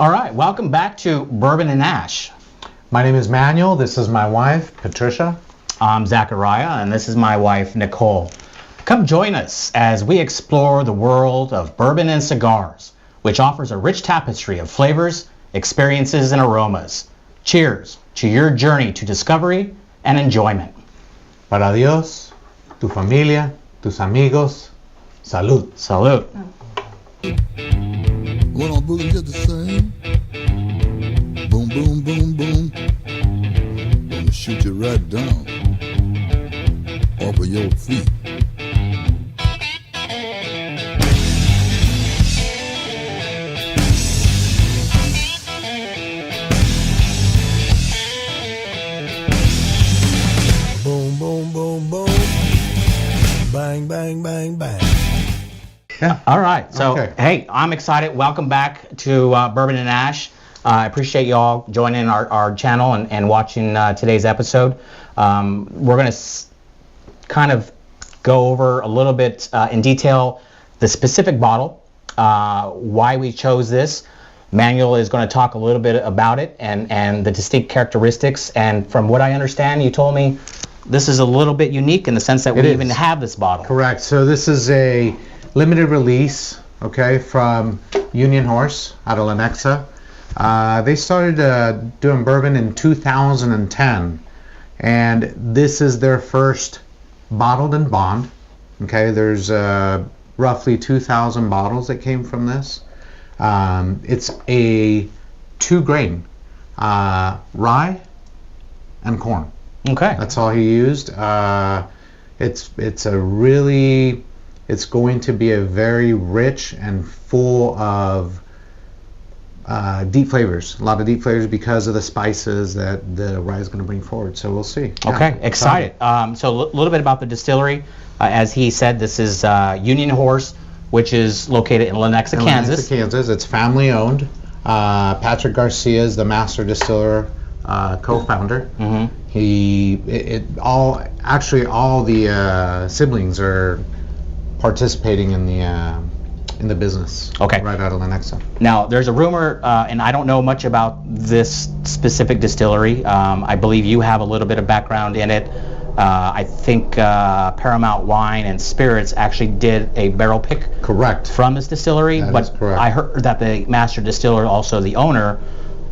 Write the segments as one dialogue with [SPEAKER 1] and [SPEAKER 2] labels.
[SPEAKER 1] All right, welcome back to Bourbon and Ash.
[SPEAKER 2] My name is Manuel. This is my wife, Patricia.
[SPEAKER 1] I'm Zachariah, and this is my wife, Nicole. Come join us as we explore the world of bourbon and cigars, which offers a rich tapestry of flavors, experiences, and aromas. Cheers to your journey to discovery and enjoyment.
[SPEAKER 2] Para Dios, tu familia, tus amigos, salud.
[SPEAKER 1] Salud.
[SPEAKER 3] Going on boogie just the same. Boom, boom, boom, boom. Gonna shoot you right down off of your feet. Boom, boom, boom, boom. Bang, bang, bang, bang.
[SPEAKER 1] Yeah. All right. So,
[SPEAKER 2] Okay.
[SPEAKER 1] Hey, I'm excited. Welcome back to Bourbon and Ash. I appreciate you all joining our channel and watching today's episode. We're going to kind of go over a little bit in detail the specific bottle, why we chose this. Manuel is going to talk a little bit about it and the distinct characteristics. And from what I understand, you told me this is a little bit unique in the sense that we even have this bourbon.
[SPEAKER 2] Correct. So this is a limited release, okay, from Union Horse out of Lenexa. They started doing bourbon in 2010, and this is their first bottled and bond. Okay, there's roughly 2,000 bottles that came from this. It's a 2-grain rye and corn.
[SPEAKER 1] Okay.
[SPEAKER 2] That's all he used. It's going to be a very rich and full of deep flavors. A lot of deep flavors because of the spices that the rye is going to bring forward. So we'll see.
[SPEAKER 1] Okay, excited. So a little bit about the distillery. As he said, this is Union Horse, which is located in Lenexa, Kansas.
[SPEAKER 2] Lenexa, Kansas. It's family owned. Patrick Garcia is the master distiller, co-founder.
[SPEAKER 1] Mm-hmm.
[SPEAKER 2] All the siblings are participating in the business.
[SPEAKER 1] Okay.
[SPEAKER 2] Right out of Lenexa.
[SPEAKER 1] Now, there's a rumor, and I don't know much about this specific distillery. I believe you have a little bit of background in it. I think Paramount Wine and Spirits actually did a barrel pick.
[SPEAKER 2] Correct.
[SPEAKER 1] From this distillery.
[SPEAKER 2] That
[SPEAKER 1] but
[SPEAKER 2] is correct.
[SPEAKER 1] I heard that the master distiller, also the owner,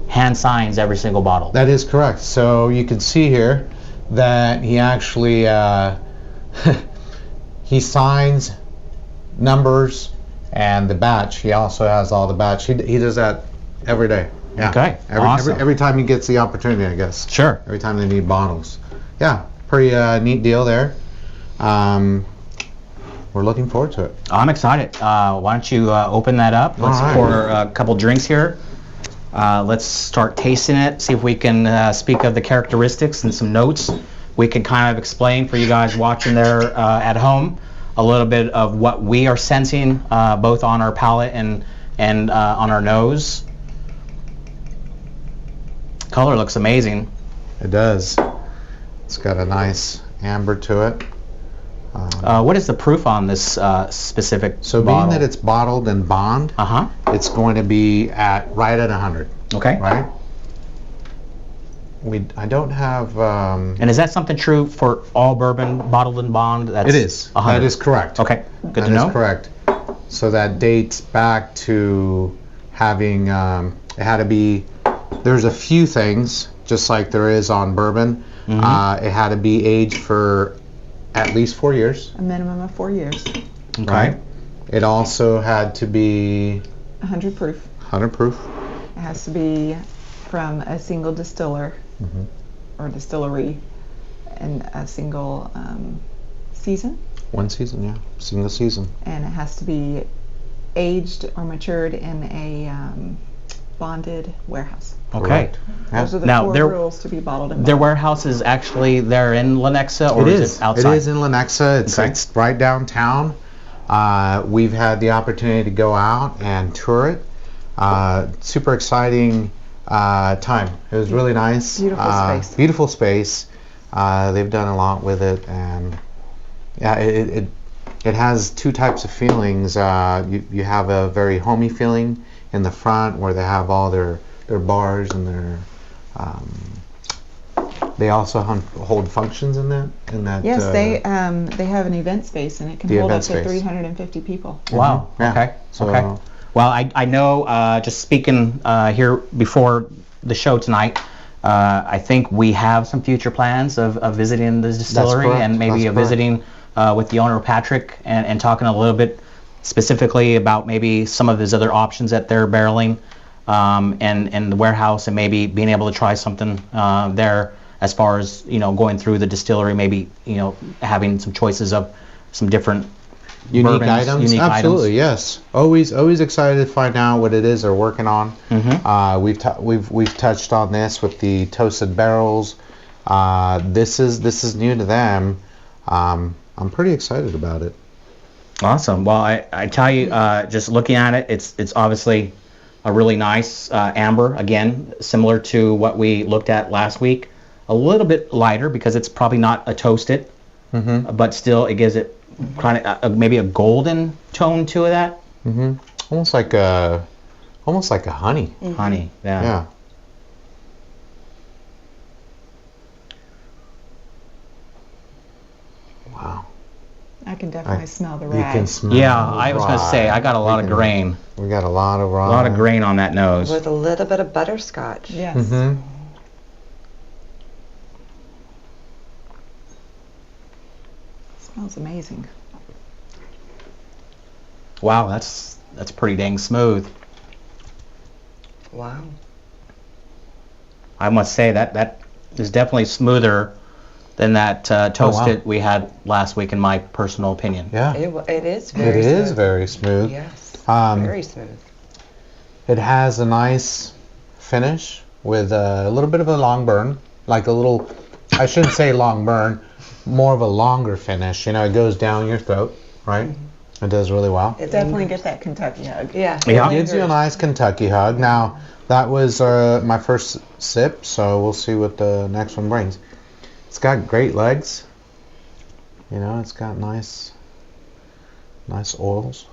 [SPEAKER 1] hand signs every single bottle.
[SPEAKER 2] That is correct. So you can see here that he actually he signs numbers and the batch. He also has all the batch. He does that every day. Yeah.
[SPEAKER 1] Okay. Awesome.
[SPEAKER 2] Every time he gets the opportunity, I guess.
[SPEAKER 1] Sure.
[SPEAKER 2] Every time they need bottles. Yeah. Pretty neat deal there. We're looking forward to it.
[SPEAKER 1] I'm excited. Why don't you open that up? Let's
[SPEAKER 2] All right.
[SPEAKER 1] pour a couple drinks here. Let's start tasting it, see if we can speak of the characteristics and some notes. We can kind of explain for you guys watching there at home a little bit of what we are sensing both on our palate and on our nose. Color looks amazing.
[SPEAKER 2] It does. It's got a nice amber to it.
[SPEAKER 1] What is the proof on this specific
[SPEAKER 2] So
[SPEAKER 1] bottle?
[SPEAKER 2] being that it's bottled and bond,
[SPEAKER 1] Uh-huh.
[SPEAKER 2] it's going to be right at 100.
[SPEAKER 1] Okay.
[SPEAKER 2] Right? I don't have.
[SPEAKER 1] And is that something true for all bourbon bottled and bond?
[SPEAKER 2] It is.
[SPEAKER 1] 100?
[SPEAKER 2] That is correct.
[SPEAKER 1] Okay. Good
[SPEAKER 2] That
[SPEAKER 1] to know.
[SPEAKER 2] is correct. So that dates back to having. It had to be. There's a few things, just like there is on bourbon.
[SPEAKER 1] Mm-hmm.
[SPEAKER 2] It had to be aged for at least 4 years.
[SPEAKER 4] A minimum of 4 years.
[SPEAKER 1] Okay.
[SPEAKER 2] Right. It also had to be
[SPEAKER 4] 100 proof.
[SPEAKER 2] 100 proof.
[SPEAKER 4] It has to be from a single distiller
[SPEAKER 2] Mhm.
[SPEAKER 4] or distillery and a single season.
[SPEAKER 2] One season, yeah. Single season.
[SPEAKER 4] And it has to be aged or matured in a bonded warehouse.
[SPEAKER 1] Okay.
[SPEAKER 2] Correct. Yeah.
[SPEAKER 4] Those are the
[SPEAKER 1] Now,
[SPEAKER 4] 4
[SPEAKER 1] there-
[SPEAKER 4] rules to be bottled and
[SPEAKER 1] Their
[SPEAKER 4] bonded.
[SPEAKER 1] warehouse is actually there in Lenexa, or
[SPEAKER 2] It
[SPEAKER 1] is
[SPEAKER 2] is.
[SPEAKER 1] it outside?
[SPEAKER 2] It is in Lenexa. It's,
[SPEAKER 1] Okay.
[SPEAKER 2] it's right downtown. We've had the opportunity to go out and tour it. Super exciting time. It was really nice.
[SPEAKER 4] Beautiful space.
[SPEAKER 2] Beautiful space. They've done a lot with it, and yeah, it has two types of feelings. You have a very homey feeling in the front where they have all their bars and their. They also hold functions in that.
[SPEAKER 4] Yes, they have an event space and it can
[SPEAKER 2] The
[SPEAKER 4] hold up
[SPEAKER 2] event
[SPEAKER 4] to
[SPEAKER 2] space.
[SPEAKER 4] 350 people.
[SPEAKER 1] Wow.
[SPEAKER 2] Yeah.
[SPEAKER 1] Okay.
[SPEAKER 2] So-
[SPEAKER 1] Okay. Well, I know, just speaking here before the show tonight, I think we have some future plans of visiting the distillery
[SPEAKER 2] correct.
[SPEAKER 1] and maybe
[SPEAKER 2] That's correct.
[SPEAKER 1] visiting with the owner, Patrick, and talking a little bit specifically about maybe some of his other options that they're barreling and the warehouse, and maybe being able to try something there as far as, going through the distillery, maybe, having some choices of some different
[SPEAKER 2] Unique
[SPEAKER 1] bourbons,
[SPEAKER 2] items,
[SPEAKER 1] unique
[SPEAKER 2] absolutely, yes. Always excited to find out what it is they're working on. We've touched on this with the toasted barrels. This is new to them. I'm pretty excited about it.
[SPEAKER 1] Awesome. Well, I tell you, just looking at it, it's obviously a really nice amber. Again, similar to what we looked at last week. A little bit lighter because it's probably not a toasted, but still it gives it kind of maybe a golden tone to that.
[SPEAKER 2] Almost like a honey.
[SPEAKER 1] Honey. Yeah.
[SPEAKER 2] Yeah. Wow.
[SPEAKER 4] I can definitely smell the
[SPEAKER 2] You
[SPEAKER 4] rye.
[SPEAKER 2] can smell.
[SPEAKER 1] Yeah, I was going to say, I got a lot of grain.
[SPEAKER 2] We got a lot of
[SPEAKER 1] A
[SPEAKER 2] rye.
[SPEAKER 1] lot of grain on that nose.
[SPEAKER 5] With a little bit of butterscotch.
[SPEAKER 4] Yes.
[SPEAKER 2] Mm-hmm.
[SPEAKER 4] Smells amazing.
[SPEAKER 1] Wow, that's pretty dang smooth.
[SPEAKER 5] Wow.
[SPEAKER 1] I must say that is definitely smoother than that toasted we had last week, in my personal opinion.
[SPEAKER 2] Yeah.
[SPEAKER 5] It is
[SPEAKER 2] It
[SPEAKER 5] very
[SPEAKER 2] is
[SPEAKER 5] smooth.
[SPEAKER 2] very smooth.
[SPEAKER 5] Yes.
[SPEAKER 2] Um,
[SPEAKER 5] Very smooth.
[SPEAKER 2] It has a nice finish with a little bit of a long burn, like a little, I shouldn't say long burn, more of a longer finish. It goes down your throat, right? It does really well.
[SPEAKER 5] It
[SPEAKER 4] Definitely
[SPEAKER 5] lingers.
[SPEAKER 4] get that Kentucky hug.
[SPEAKER 5] Yeah.
[SPEAKER 1] Yeah.
[SPEAKER 5] it
[SPEAKER 2] It gives you a
[SPEAKER 5] lingers.
[SPEAKER 2] nice Kentucky hug. Now, that was my first sip, so we'll see what the next one brings. It's got great legs. It's got nice oils.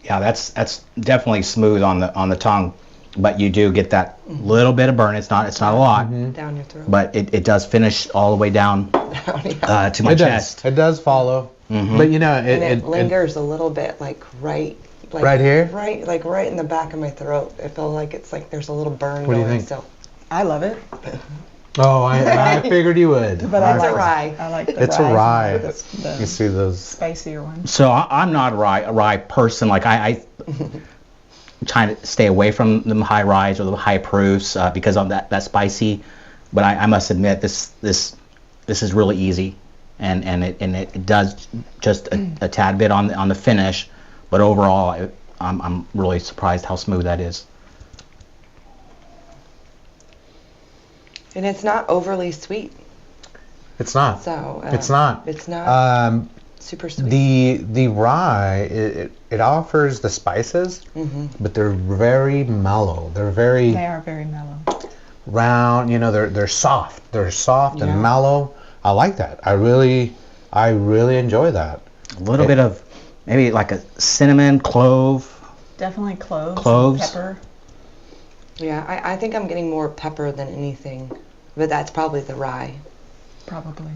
[SPEAKER 1] Yeah, that's definitely smooth on the tongue, but you do get that little bit of burn. It's not a lot,
[SPEAKER 5] Down your throat.
[SPEAKER 1] but it does finish all the way down
[SPEAKER 5] Yeah.
[SPEAKER 1] to my chest.
[SPEAKER 2] It does follow. But
[SPEAKER 5] and it
[SPEAKER 2] it
[SPEAKER 5] lingers a little bit, like right
[SPEAKER 2] here?
[SPEAKER 5] Right, like right in the back of my throat. It felt like it's like there's a little burn
[SPEAKER 2] What do you
[SPEAKER 5] going
[SPEAKER 2] think?
[SPEAKER 5] still.
[SPEAKER 4] I love it.
[SPEAKER 2] Oh, I figured you would.
[SPEAKER 4] But I
[SPEAKER 5] It's
[SPEAKER 4] like
[SPEAKER 5] a rye.
[SPEAKER 4] I like the
[SPEAKER 2] It's a
[SPEAKER 4] rye.
[SPEAKER 2] rye.
[SPEAKER 4] The
[SPEAKER 2] You see those?
[SPEAKER 4] spicier one.
[SPEAKER 1] So I'm not a rye person. Like I trying to stay away from the high ryes or the high proofs because of that spicy. But I must admit this is really easy, and it does just a tad bit on the finish, but overall I'm really surprised how smooth that is.
[SPEAKER 5] And it's not overly sweet.
[SPEAKER 2] It's not.
[SPEAKER 5] So
[SPEAKER 2] It's not.
[SPEAKER 5] It's not super sweet.
[SPEAKER 2] The rye, it offers the spices, but they're very mellow. They're very
[SPEAKER 4] They are very mellow.
[SPEAKER 2] round. They're soft. They're soft
[SPEAKER 5] Yeah.
[SPEAKER 2] and mellow. I like that. I really enjoy that.
[SPEAKER 1] A little bit of maybe like a cinnamon, clove.
[SPEAKER 4] Definitely cloves.
[SPEAKER 1] Cloves.
[SPEAKER 4] Pepper.
[SPEAKER 5] Yeah, I think I'm getting more pepper than anything, but that's probably the rye.
[SPEAKER 4] Probably.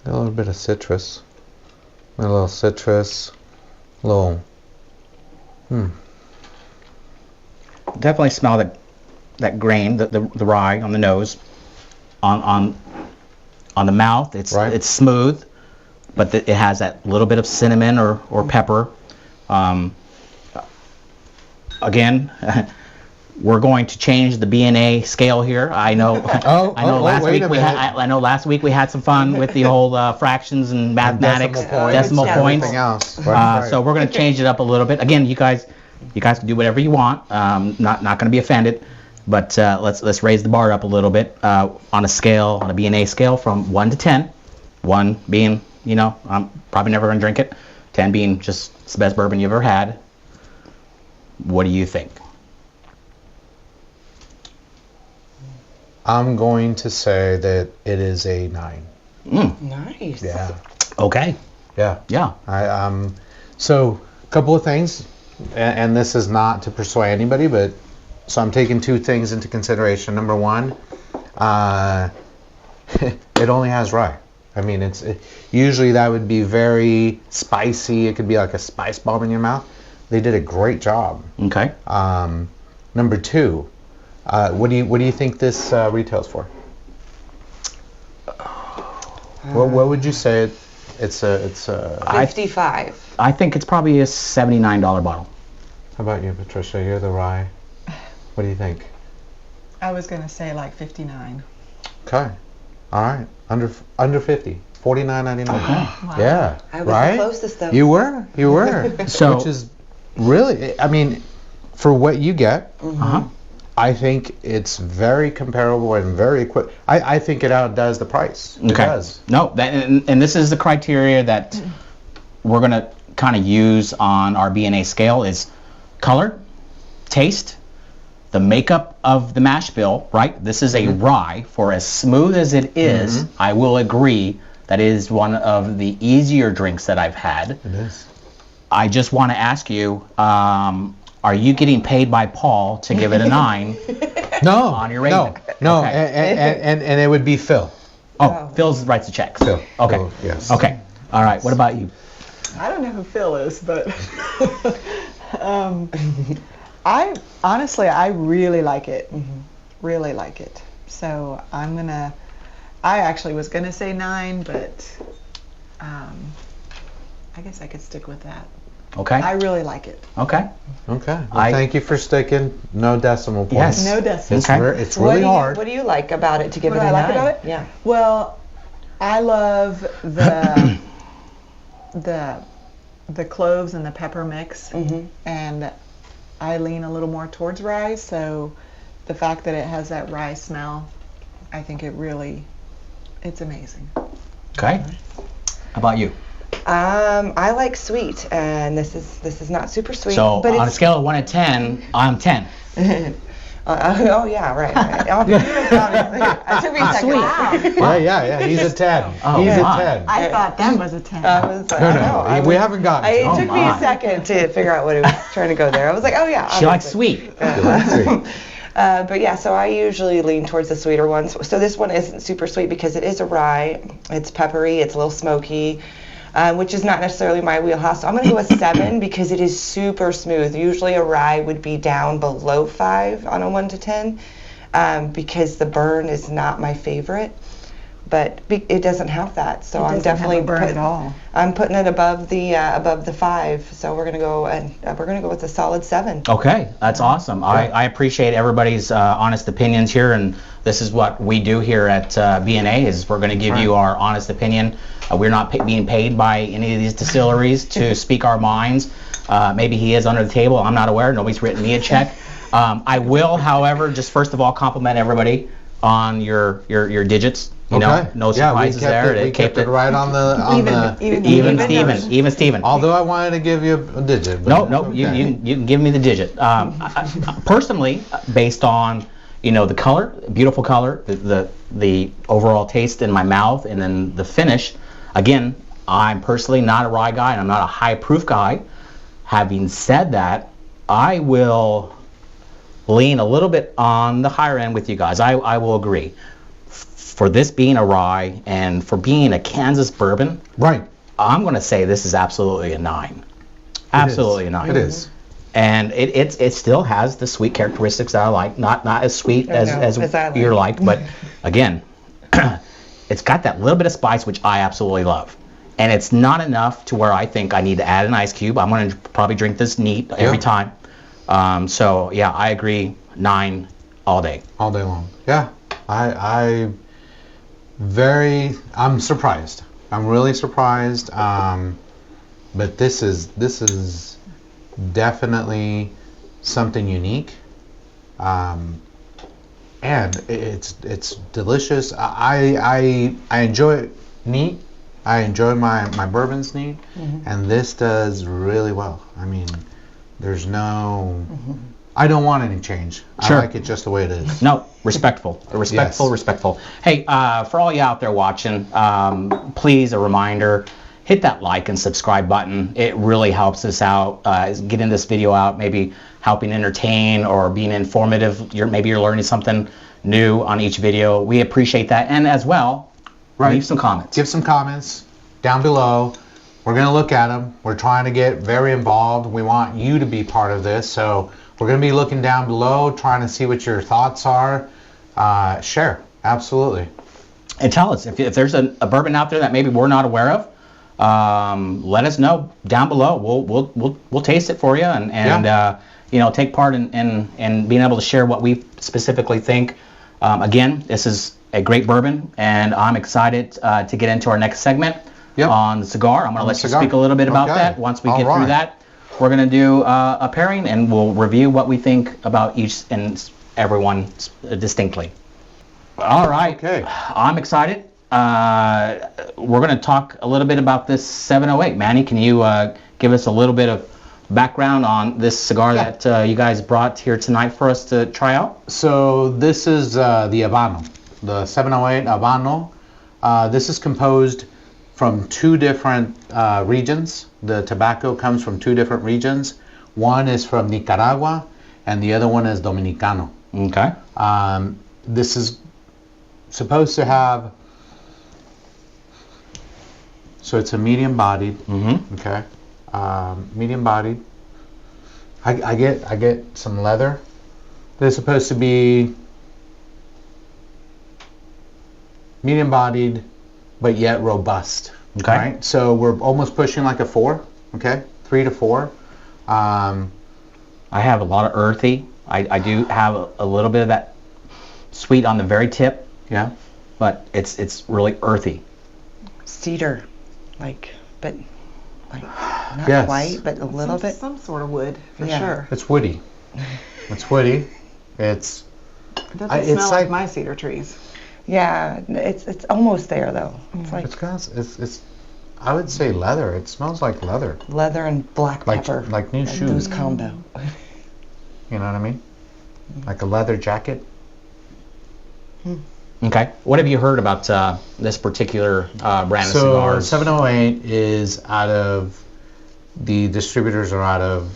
[SPEAKER 2] A little bit of citrus. A little citrus. A little.
[SPEAKER 1] Definitely smell that grain, the rye on the nose, on the mouth.
[SPEAKER 2] Right.
[SPEAKER 1] It's smooth, but it has that little bit of cinnamon or pepper. Again, we're going to change the B&A scale here. I know. I know. Last
[SPEAKER 2] wait
[SPEAKER 1] week
[SPEAKER 2] a
[SPEAKER 1] we
[SPEAKER 2] minute.
[SPEAKER 1] had. I know last week we had some fun with the whole fractions and mathematics,
[SPEAKER 2] Decimal
[SPEAKER 1] decimal
[SPEAKER 2] points.
[SPEAKER 1] points.
[SPEAKER 2] Everything else. Right.
[SPEAKER 1] So we're going to change it up a little bit. Again, you guys can do whatever you want. Not going to be offended, but let's raise the bar up a little bit on a B&A scale from 1 to 10. 1 being, I'm probably never going to drink it. 10 being just it's the best bourbon you've ever had. What do you think?
[SPEAKER 2] I'm going to say that it is a 9.
[SPEAKER 5] Nice.
[SPEAKER 2] Yeah.
[SPEAKER 1] Okay.
[SPEAKER 2] Yeah.
[SPEAKER 1] Yeah.
[SPEAKER 2] So a couple of things, and this is not to persuade anybody, but so I'm taking 2 things into consideration. Number one, it only has rye. I mean, usually that would be very spicy. It could be like a spice bomb in your mouth. They did a great job.
[SPEAKER 1] Okay.
[SPEAKER 2] Number 2, what do you think this retails for? What would you say it's a
[SPEAKER 5] 55.
[SPEAKER 1] I think it's probably a $79 bottle.
[SPEAKER 2] How about you, Patricia? You're the rye. What do you think?
[SPEAKER 4] I was going to say like 59.
[SPEAKER 2] Okay. All right. Under 50. $49.99.
[SPEAKER 4] Wow.
[SPEAKER 2] Yeah.
[SPEAKER 5] I was
[SPEAKER 2] right?
[SPEAKER 5] the closest though.
[SPEAKER 2] You were.
[SPEAKER 1] So-
[SPEAKER 2] which is really, I mean, for what you get,
[SPEAKER 1] Uh-huh.
[SPEAKER 2] I think it's very comparable and very quick. I think it outdoes the price. It
[SPEAKER 1] Okay.
[SPEAKER 2] does.
[SPEAKER 1] No, and this is the criteria that we're going to kind of use on our B&A scale is color, taste, the makeup of the mash bill, right? This is a rye. For as smooth as it is, I will agree that it is one of the easier drinks that I've had.
[SPEAKER 2] It is.
[SPEAKER 1] I just want to ask you, are you getting paid by Paul to give it a 9?
[SPEAKER 2] No.
[SPEAKER 1] On your rating.
[SPEAKER 2] No.
[SPEAKER 1] Okay.
[SPEAKER 2] And it would be Phil.
[SPEAKER 1] Oh, Phil writes the checks.
[SPEAKER 2] Phil.
[SPEAKER 1] Okay.
[SPEAKER 2] Phil, yes.
[SPEAKER 1] Okay. All right. What about you?
[SPEAKER 4] I don't know who Phil is, but I honestly, I really like it. Really like it. So I actually was gonna say 9, but I guess I could stick with that.
[SPEAKER 1] Okay.
[SPEAKER 4] I really like it.
[SPEAKER 1] Okay.
[SPEAKER 2] Okay. Well, thank you for sticking. No decimal points.
[SPEAKER 1] Yes.
[SPEAKER 4] No decimal.
[SPEAKER 2] It's really hard.
[SPEAKER 5] What do you like about it to give
[SPEAKER 4] What
[SPEAKER 5] it
[SPEAKER 4] do
[SPEAKER 5] a
[SPEAKER 4] I
[SPEAKER 5] 9?
[SPEAKER 4] like about it?
[SPEAKER 5] Yeah.
[SPEAKER 4] Well, I love the cloves and the pepper mix, and I lean a little more towards rye. So the fact that it has that rye smell, I think it's amazing.
[SPEAKER 1] Okay. How about you?
[SPEAKER 5] I like sweet, and this is not super sweet.
[SPEAKER 1] So
[SPEAKER 5] but
[SPEAKER 1] on a
[SPEAKER 5] it's,
[SPEAKER 1] scale of 1 to 10, I'm 10.
[SPEAKER 5] oh yeah, right. It took me a second.
[SPEAKER 2] Yeah. He's a 10.
[SPEAKER 1] Oh,
[SPEAKER 2] He's
[SPEAKER 1] my.
[SPEAKER 2] a 10.
[SPEAKER 4] I thought that was a 10.
[SPEAKER 2] No, we haven't gotten to
[SPEAKER 5] It
[SPEAKER 2] it.
[SPEAKER 5] took me
[SPEAKER 1] my.
[SPEAKER 5] a second to figure out what it was trying to go there. I was like, oh yeah.
[SPEAKER 1] She likes
[SPEAKER 5] obviously.
[SPEAKER 1] sweet.
[SPEAKER 5] But yeah, so I usually lean towards the sweeter ones. So this one isn't super sweet because it is a rye. It's peppery. It's a little smoky, which is not necessarily my wheelhouse. So I'm going to go with 7 because it is super smooth. Usually a rye would be down below 5 on a 1 to 10 because the burn is not my favorite. But it doesn't have that, so I'm definitely
[SPEAKER 4] burn at all.
[SPEAKER 5] I'm putting it above the 5. So we're gonna go with a solid 7.
[SPEAKER 1] Okay, that's awesome. I appreciate everybody's honest opinions here, and this is what we do here at B&A, is we're going to give you our honest opinion. We're not being paid by any of these distilleries to speak our minds. Maybe he is under the table. I'm not aware. Nobody's written me a check. I will, however, just first of all compliment everybody on your digits. You know, no surprises there.
[SPEAKER 2] We kept it right on the
[SPEAKER 1] even Steven.
[SPEAKER 2] Although I wanted to give you a digit. But
[SPEAKER 1] No,
[SPEAKER 2] okay.
[SPEAKER 1] you can give me the digit. Personally, based on the color, beautiful color, the overall taste in my mouth, and then the finish. Again, I'm personally not a rye guy, and I'm not a high proof guy. Having said that, I will lean a little bit on the higher end with you guys. I will agree. For this being a rye and for being a Kansas bourbon,
[SPEAKER 2] Right.
[SPEAKER 1] I'm going to say this is absolutely a 9. Absolutely a 9.
[SPEAKER 2] It is.
[SPEAKER 1] And it still has the sweet characteristics that I like. Not as sweet as
[SPEAKER 5] I like.
[SPEAKER 1] you're like, but again, it's got that little bit of spice, which I absolutely love. And it's not enough to where I think I need to add an ice cube. I'm going to probably drink this neat every time. So yeah, I agree. 9 all day.
[SPEAKER 2] All day long. Yeah. I'm surprised. I'm really surprised. But this is definitely something unique. And it's delicious. I enjoy it neat. I enjoy my bourbons neat, and this does really well. I mean, there's no I don't want any change.
[SPEAKER 1] Sure.
[SPEAKER 2] I like it just the way it is.
[SPEAKER 1] No, respectful. Respectful,
[SPEAKER 2] Yes.
[SPEAKER 1] respectful. Hey, for all you out there watching, please, a reminder, hit that like and subscribe button. It really helps us out, getting this video out, maybe helping entertain or being informative. Maybe you're learning something new on each video. We appreciate that. And as well, leave some comments.
[SPEAKER 2] Give some comments down below. We're going to look at them. We're trying to get very involved. We want you to be part of this. So we're going to be looking down below, trying to see what your thoughts are. Share. Absolutely.
[SPEAKER 1] And tell us if there's a bourbon out there that maybe we're not aware of. Let us know down below. We'll taste it for you and take part in being able to share what we specifically think. Again, this is a great bourbon, and I'm excited to get into our next segment on the cigar. I'm going to let you speak a little bit about that. Once we get through that, we're going to do a pairing, and we'll review what we think about each and every one distinctly. All right.
[SPEAKER 2] Okay.
[SPEAKER 1] I'm excited. We're going to talk a little bit about this 708. Manny, can you give us a little bit of background on this cigar that you guys brought here tonight for us to try out?
[SPEAKER 2] So this is the Habano, the 708 Habano. This is composed from two different regions. The tobacco comes from two different regions. One is from Nicaragua, and the other one is Dominicano.
[SPEAKER 1] Okay.
[SPEAKER 2] This is supposed to have, so it's a medium bodied.
[SPEAKER 1] Mm-hmm.
[SPEAKER 2] Okay. Medium bodied. I get some leather. They're supposed to be medium bodied, but yet robust.
[SPEAKER 1] Okay.
[SPEAKER 2] Right? So we're almost pushing like a 4. Okay. 3 to 4.
[SPEAKER 1] I have a lot of earthy. I do have a little bit of that sweet on the very tip.
[SPEAKER 2] Yeah.
[SPEAKER 1] But it's really earthy.
[SPEAKER 5] Cedar, but not
[SPEAKER 2] Yes.
[SPEAKER 5] quite, but a little bit.
[SPEAKER 4] Some sort of wood, for
[SPEAKER 5] Yeah.
[SPEAKER 4] sure.
[SPEAKER 2] It's woody. It's woody. It's
[SPEAKER 4] It doesn't
[SPEAKER 2] it's
[SPEAKER 4] smell like
[SPEAKER 2] like-
[SPEAKER 4] my cedar trees.
[SPEAKER 5] Yeah, it's almost there though. It's like
[SPEAKER 2] it's I would say leather. It smells like leather.
[SPEAKER 5] leather and black
[SPEAKER 2] Like
[SPEAKER 5] pepper.
[SPEAKER 2] like new
[SPEAKER 5] Those
[SPEAKER 2] shoes.
[SPEAKER 5] combo.
[SPEAKER 2] You know what I mean? Like a leather jacket.
[SPEAKER 1] Okay. What have you heard about this particular brand of
[SPEAKER 2] So
[SPEAKER 1] cigars?
[SPEAKER 2] 708 is out of, the distributors are out of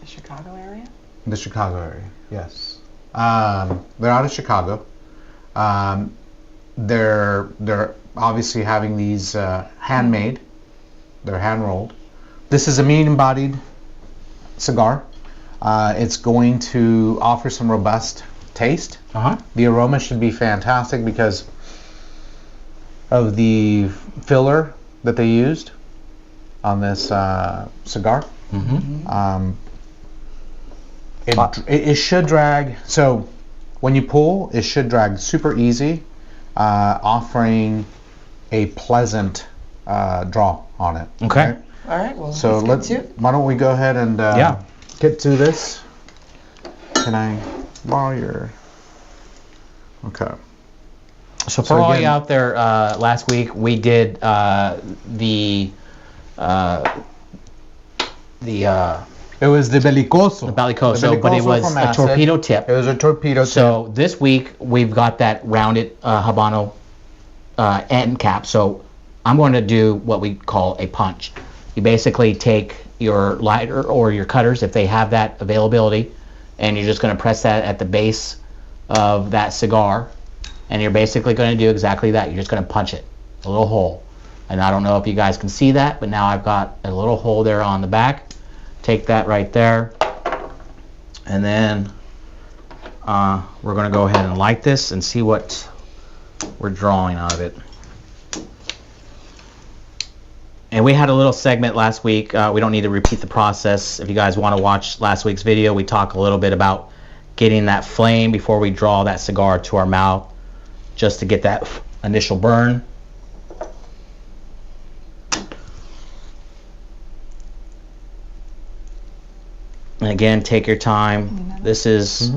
[SPEAKER 4] The Chicago area?
[SPEAKER 2] the Chicago area. Yes. They're out of Chicago. They're obviously having these handmade. They're hand rolled. This is a medium-bodied cigar. It's going to offer some robust taste.
[SPEAKER 1] Uh-huh.
[SPEAKER 2] The aroma should be fantastic because of the filler that they used on this cigar.
[SPEAKER 1] Mm-hmm.
[SPEAKER 2] It should drag. So when you pull, it should drag super easy, offering a pleasant draw on it.
[SPEAKER 1] Okay.
[SPEAKER 5] All right, well,
[SPEAKER 2] So
[SPEAKER 5] let's get to it.
[SPEAKER 2] why don't we go ahead and get to this? Can I borrow your? Okay.
[SPEAKER 1] So for
[SPEAKER 2] So
[SPEAKER 1] all
[SPEAKER 2] again-
[SPEAKER 1] you out there, last week we did the
[SPEAKER 2] It was the Bellicoso.
[SPEAKER 1] Bellicoso, but it was
[SPEAKER 2] from
[SPEAKER 1] a
[SPEAKER 2] Acid.
[SPEAKER 1] torpedo tip.
[SPEAKER 2] It was a torpedo tip.
[SPEAKER 1] So this week we've got that rounded Habano end cap. So I'm going to do what we call a punch. You basically take your lighter or your cutters if they have that availability, and you're just going to press that at the base of that cigar, and you're basically going to do exactly that. You're just going to punch it, a little hole. And I don't know if you guys can see that, but now I've got a little hole there on the back. Take that right there, and then we're going to go ahead and light this and see what we're drawing out of it. And we had a little segment last week. We don't need to repeat the process. If you guys want to watch last week's video, we talk a little bit about getting that flame before we draw that cigar to our mouth, just to get that initial burn. And again, take your time. This is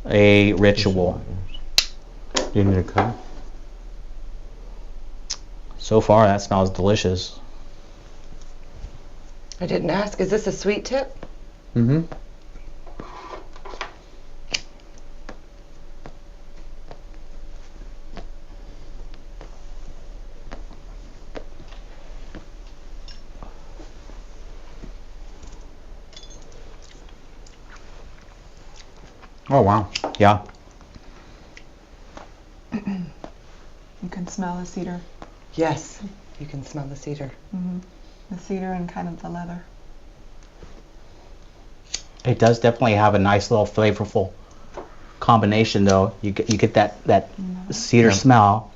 [SPEAKER 1] a ritual.
[SPEAKER 2] Do you need a cutter?
[SPEAKER 1] So far, that smells delicious.
[SPEAKER 5] I didn't ask. Is this a sweet tip?
[SPEAKER 2] Mm-hmm. Oh, wow.
[SPEAKER 1] Yeah.
[SPEAKER 4] You can smell the cedar.
[SPEAKER 5] Yes. You can smell the cedar.
[SPEAKER 4] The cedar and kind of the leather.
[SPEAKER 1] It does definitely have a nice little flavorful combination, though. You get that cedar smell,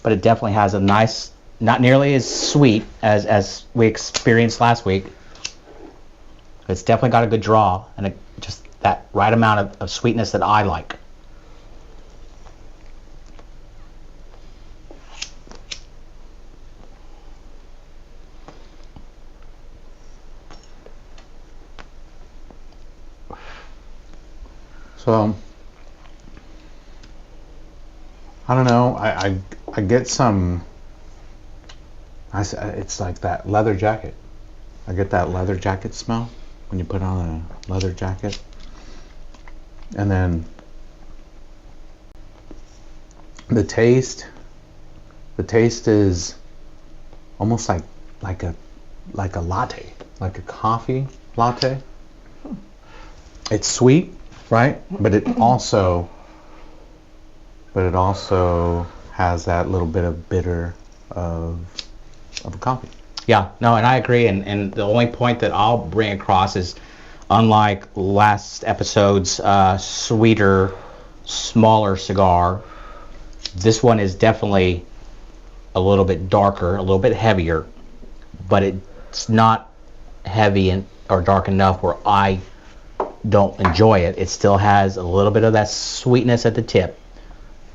[SPEAKER 1] but it definitely has a nice, not nearly as sweet as we experienced last week. It's definitely got a good draw and just that right amount of sweetness that I like.
[SPEAKER 2] So, I don't know. I get some. It's like that leather jacket. I get that leather jacket smell when you put on a leather jacket, and then the taste. The taste is almost like a latte, like a coffee latte. It's sweet. Right, but it also has that little bit of bitter of a coffee.
[SPEAKER 1] Yeah, no, and I agree. And the only point that I'll bring across is, unlike last episode's sweeter, smaller cigar, this one is definitely a little bit darker, a little bit heavier, but it's not heavy or dark enough where I don't enjoy it. It still has a little bit of that sweetness at the tip,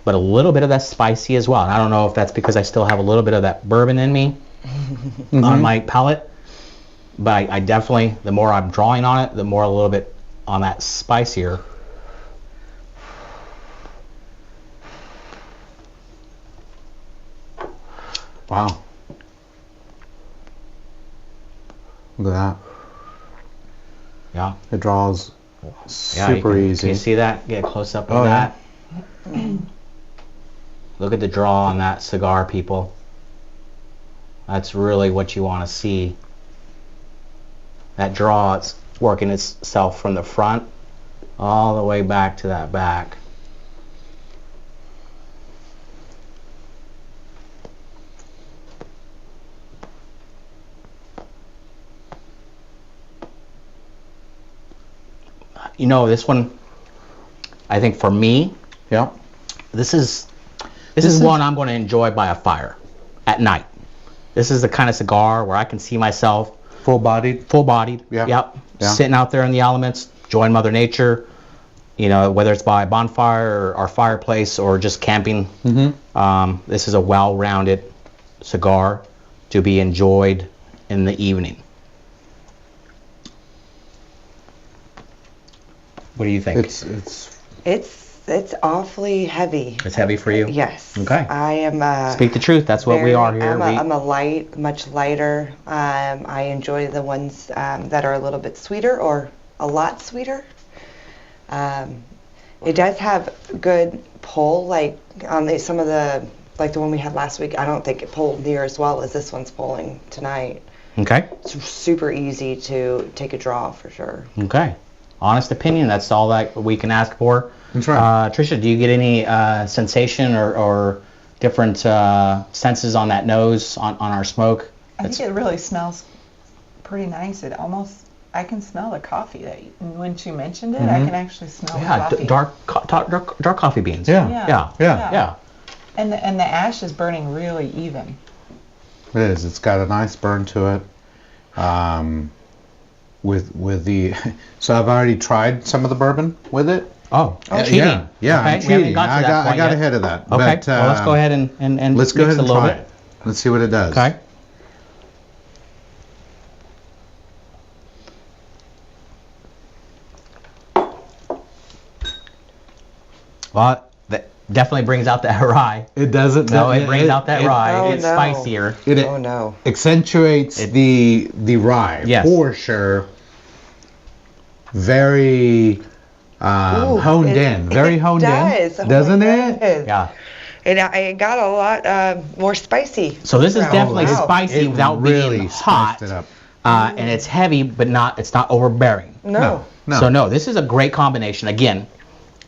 [SPEAKER 1] but a little bit of that spicy as well. And I don't know if that's because I still have a little bit of that bourbon in me on my palate, but I definitely, the more I'm drawing on it, the more a little bit on that spicier.
[SPEAKER 2] Wow. Look at that.
[SPEAKER 1] Yeah.
[SPEAKER 2] It draws super easy.
[SPEAKER 1] Can you see that? Get a close up of
[SPEAKER 2] Oh,
[SPEAKER 1] that. Look at the draw on that cigar, people. That's really what you want to see. That draw, it's working itself from the front all the way back to that back. You know, this one, I think for me,
[SPEAKER 2] Yeah.
[SPEAKER 1] this is one I'm going to enjoy by a fire at night. This is the kind of cigar where I can see myself
[SPEAKER 2] Full-bodied. Yeah.
[SPEAKER 1] Yep.
[SPEAKER 2] Yeah.
[SPEAKER 1] Sitting out there in the elements, enjoying Mother Nature. You know, whether it's by a bonfire or fireplace or just camping. This is a well-rounded cigar to be enjoyed in the evening. What do you think?
[SPEAKER 5] It's awfully heavy.
[SPEAKER 1] It's heavy for you?
[SPEAKER 5] Yes.
[SPEAKER 1] Okay.
[SPEAKER 5] I am.
[SPEAKER 1] Speak the truth. That's what we are here.
[SPEAKER 5] I'm a much lighter. I enjoy the ones that are a little bit sweeter or a lot sweeter. It does have good pull, like on some of the, like the one we had last week. I don't think it pulled near as well as this one's pulling tonight.
[SPEAKER 1] Okay.
[SPEAKER 5] It's super easy to take a draw for sure.
[SPEAKER 1] Okay. Honest opinion. That's all that we can ask for.
[SPEAKER 2] That's right.
[SPEAKER 1] Tricia, do you get any sensation or different senses on that nose on our smoke?
[SPEAKER 4] I think it really smells pretty nice. It almost, I can smell the coffee. When she mentioned it, I can actually smell the coffee.
[SPEAKER 1] Dark coffee beans.
[SPEAKER 2] Yeah.
[SPEAKER 1] Yeah.
[SPEAKER 4] And the ash is burning really even.
[SPEAKER 2] It is. It's got a nice burn to it. With the, so I've already tried some of the bourbon with it.
[SPEAKER 1] Oh, cheating.
[SPEAKER 2] Yeah,
[SPEAKER 1] okay.
[SPEAKER 2] I'm cheating.
[SPEAKER 1] I
[SPEAKER 2] got ahead of that.
[SPEAKER 1] Okay,
[SPEAKER 2] But,
[SPEAKER 1] well, let's go ahead and
[SPEAKER 2] let's go
[SPEAKER 1] mix
[SPEAKER 2] ahead and
[SPEAKER 1] a little
[SPEAKER 2] try
[SPEAKER 1] bit.
[SPEAKER 2] it. Let's see what it does.
[SPEAKER 1] Okay. Well, definitely brings out that rye.
[SPEAKER 2] It doesn't.
[SPEAKER 1] No, it brings out that rye.
[SPEAKER 5] Oh,
[SPEAKER 1] It's
[SPEAKER 5] no.
[SPEAKER 1] spicier.
[SPEAKER 2] It
[SPEAKER 5] Oh no.
[SPEAKER 2] accentuates the rye,
[SPEAKER 1] Yes.
[SPEAKER 2] for sure. Very honed in. Very honed
[SPEAKER 5] does.
[SPEAKER 2] in.
[SPEAKER 5] Oh,
[SPEAKER 2] Doesn't
[SPEAKER 5] it?
[SPEAKER 2] it?
[SPEAKER 5] Does.
[SPEAKER 1] Yeah.
[SPEAKER 5] And I got a lot more spicy.
[SPEAKER 1] So this is
[SPEAKER 5] Oh,
[SPEAKER 1] definitely
[SPEAKER 5] wow.
[SPEAKER 1] spicy
[SPEAKER 2] It
[SPEAKER 1] without
[SPEAKER 2] really
[SPEAKER 1] being hot.
[SPEAKER 2] spiced it up.
[SPEAKER 1] And it's heavy, but it's not overbearing.
[SPEAKER 5] No.
[SPEAKER 2] No.
[SPEAKER 1] So no, this is a great combination. Again,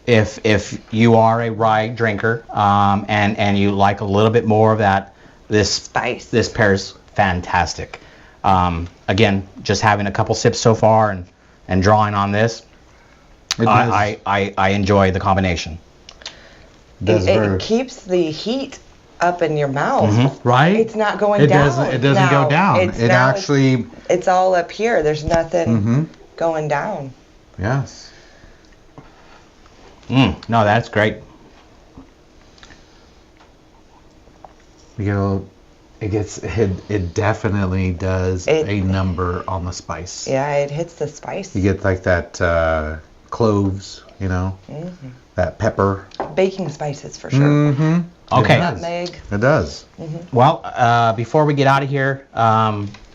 [SPEAKER 1] if you are a rye drinker and you like a little bit more of that,
[SPEAKER 5] Spice.
[SPEAKER 1] this pairs fantastic. Again, just having a couple sips so far and drawing on this,
[SPEAKER 2] It does,
[SPEAKER 1] I enjoy the combination.
[SPEAKER 2] does very,
[SPEAKER 5] It keeps the heat up in your mouth.
[SPEAKER 1] Mm-hmm.
[SPEAKER 2] right?
[SPEAKER 5] It's not going
[SPEAKER 2] it
[SPEAKER 5] down.
[SPEAKER 2] Doesn't, it doesn't
[SPEAKER 5] now.
[SPEAKER 2] go down.
[SPEAKER 5] It's
[SPEAKER 2] It
[SPEAKER 5] now
[SPEAKER 2] actually,
[SPEAKER 5] It's all up here. There's nothing
[SPEAKER 2] Mhm.
[SPEAKER 5] going down.
[SPEAKER 2] yes.
[SPEAKER 1] No, that's great.
[SPEAKER 2] You know, it definitely does a number on the spice.
[SPEAKER 5] Yeah, it hits the spice.
[SPEAKER 2] You get like that cloves, you know, that pepper.
[SPEAKER 5] Baking spices for sure.
[SPEAKER 2] Mm-hmm.
[SPEAKER 1] Okay.
[SPEAKER 5] Nutmeg.
[SPEAKER 2] It does.
[SPEAKER 1] Well, before we get out of here,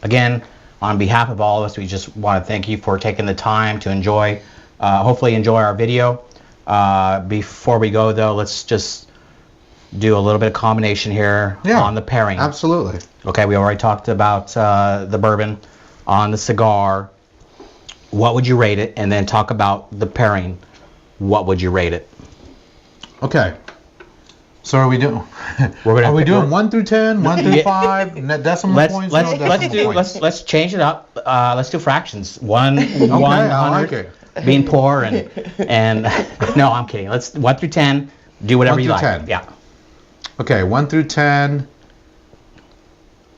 [SPEAKER 1] again, on behalf of all of us, we just want to thank you for taking the time to hopefully enjoy our video. Before we go, though, let's just do a little bit of combination here on the pairing.
[SPEAKER 2] Absolutely.
[SPEAKER 1] Okay, we already talked about the bourbon. On the cigar, what would you rate it? And then talk about the pairing. What would you rate it?
[SPEAKER 2] Okay. So are we doing?
[SPEAKER 1] We're
[SPEAKER 2] are we doing
[SPEAKER 1] we're-
[SPEAKER 2] 1 through 10, 1 through 5, decimal points? No decimal points.
[SPEAKER 1] Let's change it up. Let's do fractions. One
[SPEAKER 2] I
[SPEAKER 1] 100
[SPEAKER 2] like it.
[SPEAKER 1] being poor and no, I'm kidding. Let's 1 through 10. Do whatever
[SPEAKER 2] 1
[SPEAKER 1] you
[SPEAKER 2] through
[SPEAKER 1] like.
[SPEAKER 2] 10.
[SPEAKER 1] Yeah.
[SPEAKER 2] Okay, 1 through 10.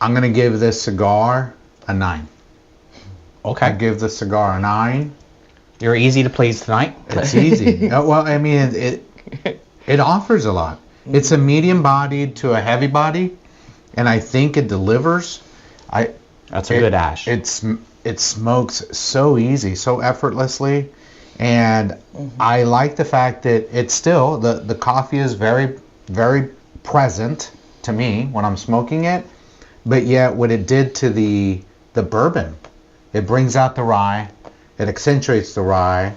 [SPEAKER 2] I'm gonna give this cigar a 9. I
[SPEAKER 1] Okay.
[SPEAKER 2] give the cigar a 9.
[SPEAKER 1] You're easy to please tonight.
[SPEAKER 2] It's easy. Well, I mean, it offers a lot. It's a medium-bodied to a heavy body, and I think it delivers.
[SPEAKER 1] That's a good ash.
[SPEAKER 2] It smokes so easy, so effortlessly, and I like the fact that it's still the coffee is very, very present to me when I'm smoking it, but yet what it did to the bourbon, it brings out the rye, it accentuates the rye.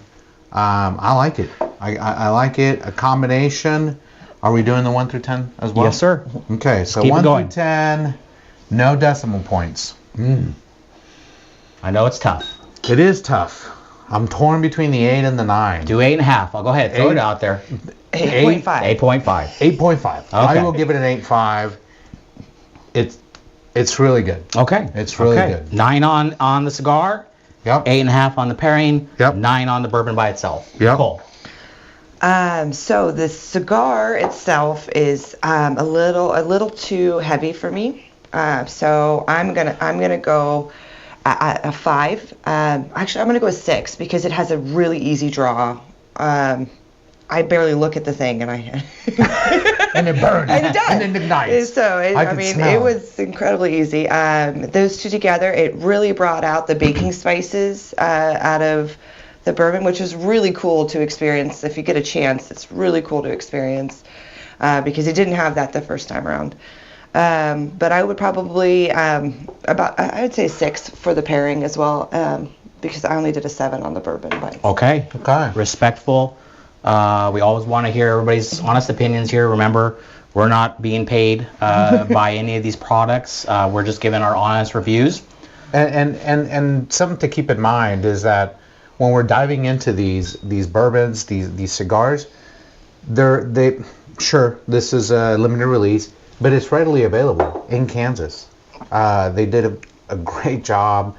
[SPEAKER 2] I like it. I like it. A combination. Are we doing the 1 through 10 as well?
[SPEAKER 1] Yes, sir.
[SPEAKER 2] Okay, so
[SPEAKER 1] Keep it
[SPEAKER 2] 1
[SPEAKER 1] going.
[SPEAKER 2] through 10, no decimal points.
[SPEAKER 1] I know it's tough.
[SPEAKER 2] It is tough. I'm torn between the 8 and the 9.
[SPEAKER 1] Do 8.5. I'll go ahead. Throw it
[SPEAKER 2] 8.
[SPEAKER 1] out there.
[SPEAKER 5] 8.5.
[SPEAKER 1] 8.5.
[SPEAKER 2] 8.5.
[SPEAKER 1] Okay.
[SPEAKER 2] I will give it an 8.5. It's really good.
[SPEAKER 1] Okay.
[SPEAKER 2] It's really good.
[SPEAKER 1] 9 on the cigar.
[SPEAKER 2] Yep.
[SPEAKER 1] 8.5 on the pairing.
[SPEAKER 2] Yep.
[SPEAKER 1] 9 on the bourbon by itself.
[SPEAKER 2] Yep.
[SPEAKER 1] Cool.
[SPEAKER 5] So the cigar itself is a little too heavy for me. So I'm gonna go a 5. Actually, I'm gonna go a 6 because it has a really easy draw. I barely look at the thing, and
[SPEAKER 2] And it burns.
[SPEAKER 5] and it does.
[SPEAKER 2] And it ignites.
[SPEAKER 5] So
[SPEAKER 2] I
[SPEAKER 5] I
[SPEAKER 2] can
[SPEAKER 5] mean,
[SPEAKER 2] smell
[SPEAKER 5] it was incredibly easy. Those two together, it really brought out the baking spices out of the bourbon, which is really cool to experience. If you get a chance, it's really cool to experience because it didn't have that the first time around. But I would probably I would say 6 for the pairing as well because I only did a 7 on the bourbon. But
[SPEAKER 1] Okay.
[SPEAKER 2] Okay.
[SPEAKER 1] Respectful. We always want to hear everybody's honest opinions here. Remember, we're not being paid by any of these products. We're just giving our honest reviews.
[SPEAKER 2] And something to keep in mind is that when we're diving into these bourbons, these cigars, sure, this is a limited release, but it's readily available in Kansas. They did a great job.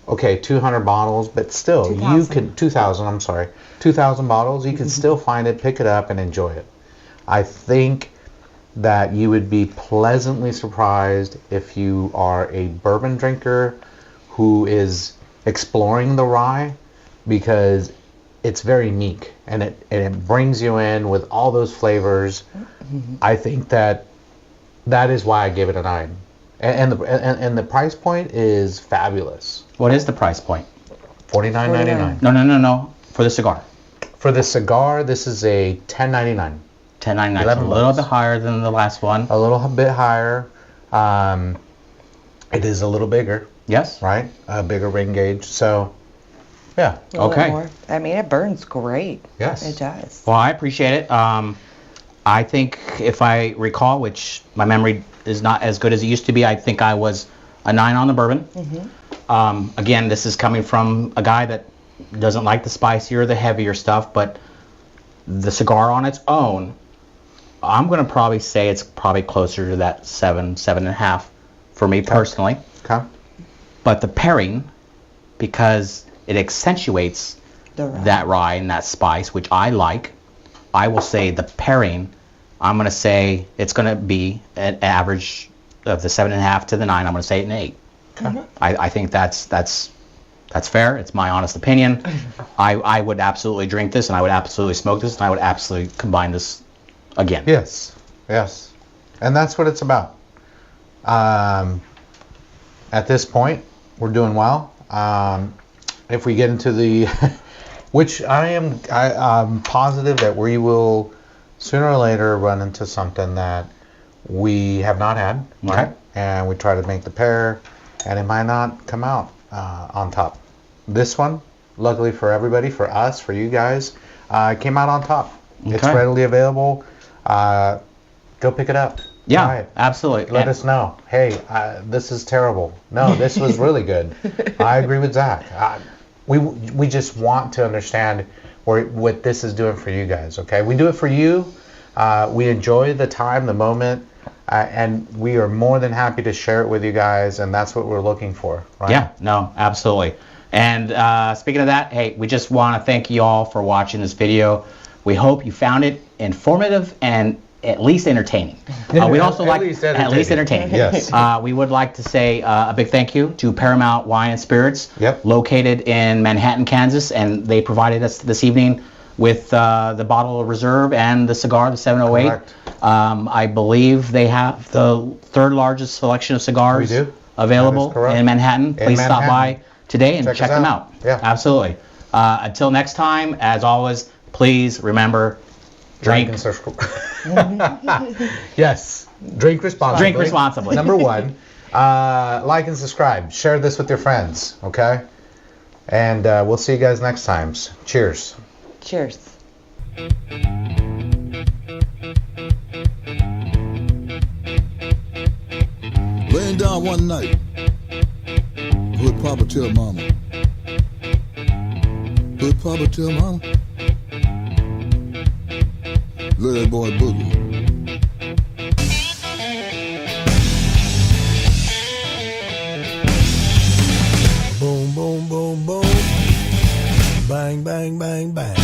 [SPEAKER 2] Okay, 200 bottles, but still, 2,000 bottles, you can still find it, pick it up, and enjoy it. I think that you would be pleasantly surprised if you are a bourbon drinker who is exploring the rye, because it's very unique and it brings you in with all those flavors. I think that is why I gave it a 9. And the price point is fabulous.
[SPEAKER 1] What is the price point?
[SPEAKER 2] $49.99.
[SPEAKER 1] No. For the cigar.
[SPEAKER 2] For the cigar, this is a $10.99.
[SPEAKER 1] 10.99.
[SPEAKER 2] 11
[SPEAKER 1] A little
[SPEAKER 2] bucks.
[SPEAKER 1] bit higher than the last one.
[SPEAKER 2] A little bit higher. It is a little bigger,
[SPEAKER 1] Yes.
[SPEAKER 2] right? A bigger ring gauge. So, yeah.
[SPEAKER 5] A little
[SPEAKER 1] Okay.
[SPEAKER 5] bit more. I mean, it burns great.
[SPEAKER 2] Yes.
[SPEAKER 5] It does.
[SPEAKER 1] Well, I appreciate it. I think if I recall, which my memory is not as good as it used to be, I think I was a 9 on the bourbon. Again, this is coming from a guy that doesn't like the spicier, the heavier stuff, but the cigar on its own, I'm going to probably say it's probably closer to that 7.5 for me personally.
[SPEAKER 2] Okay.
[SPEAKER 1] But the pairing, because it accentuates
[SPEAKER 5] The rye.
[SPEAKER 1] that rye and that spice, which I like, I will say the pairing, I'm going to say it's going to be an average of the 7.5 to the 9. I'm going to say an 8.
[SPEAKER 2] Okay.
[SPEAKER 1] I think that's fair. It's my honest opinion. I would absolutely drink this, and I would absolutely smoke this, and I would absolutely combine this again.
[SPEAKER 2] Yes. Yes. And that's what it's about. At this point, we're doing well. If we get into the, which I'm positive that we will sooner or later run into something that we have not had, right? And we try to make the pair, and it might not come out on top. This one, luckily for everybody, for us, for you guys, came out on top. It's
[SPEAKER 1] Okay.
[SPEAKER 2] readily available. Go pick it up.
[SPEAKER 1] Yeah,
[SPEAKER 2] Try it.
[SPEAKER 1] absolutely.
[SPEAKER 2] Let
[SPEAKER 1] And-
[SPEAKER 2] us know. Hey, this is terrible. No, this was really good. I agree with Zach. We just want to understand what this is doing for you guys. Okay, we do it for you. We enjoy the time, the moment, and we are more than happy to share it with you guys. And that's what we're looking for. Right?
[SPEAKER 1] Yeah, no, absolutely. And speaking of that, hey, we just want to thank you all for watching this video. We hope you found it informative and at least entertaining. We'd also
[SPEAKER 2] At
[SPEAKER 1] like
[SPEAKER 2] least
[SPEAKER 1] at least entertaining.
[SPEAKER 2] Yes.
[SPEAKER 1] We would like to say a big thank you to Paramount Wine and Spirits,
[SPEAKER 2] Yep.
[SPEAKER 1] located in Manhattan, Kansas, and they provided us this evening with the bottle of reserve and the cigar, the 708.
[SPEAKER 2] Correct.
[SPEAKER 1] I believe they have the third largest selection of cigars
[SPEAKER 2] We do.
[SPEAKER 1] available
[SPEAKER 2] That is correct.
[SPEAKER 1] in Manhattan. Please stop by
[SPEAKER 2] Manhattan.
[SPEAKER 1] today and
[SPEAKER 2] Check
[SPEAKER 1] check
[SPEAKER 2] us
[SPEAKER 1] them
[SPEAKER 2] out.
[SPEAKER 1] out.
[SPEAKER 2] Yeah.
[SPEAKER 1] Absolutely. Until next time, as always, please remember, drink.
[SPEAKER 2] Like and subscribe. Yes. Drink responsibly.
[SPEAKER 1] Drink responsibly.
[SPEAKER 2] Number one. Like and subscribe. Share this with your friends. Okay. And we'll see you guys next time. Cheers.
[SPEAKER 5] Cheers.
[SPEAKER 3] Laying down one night, would Papa tell Mama? Would Papa tell Mama? Let that boy boogie. Boom, boom, boom, boom. Bang, bang, bang, bang.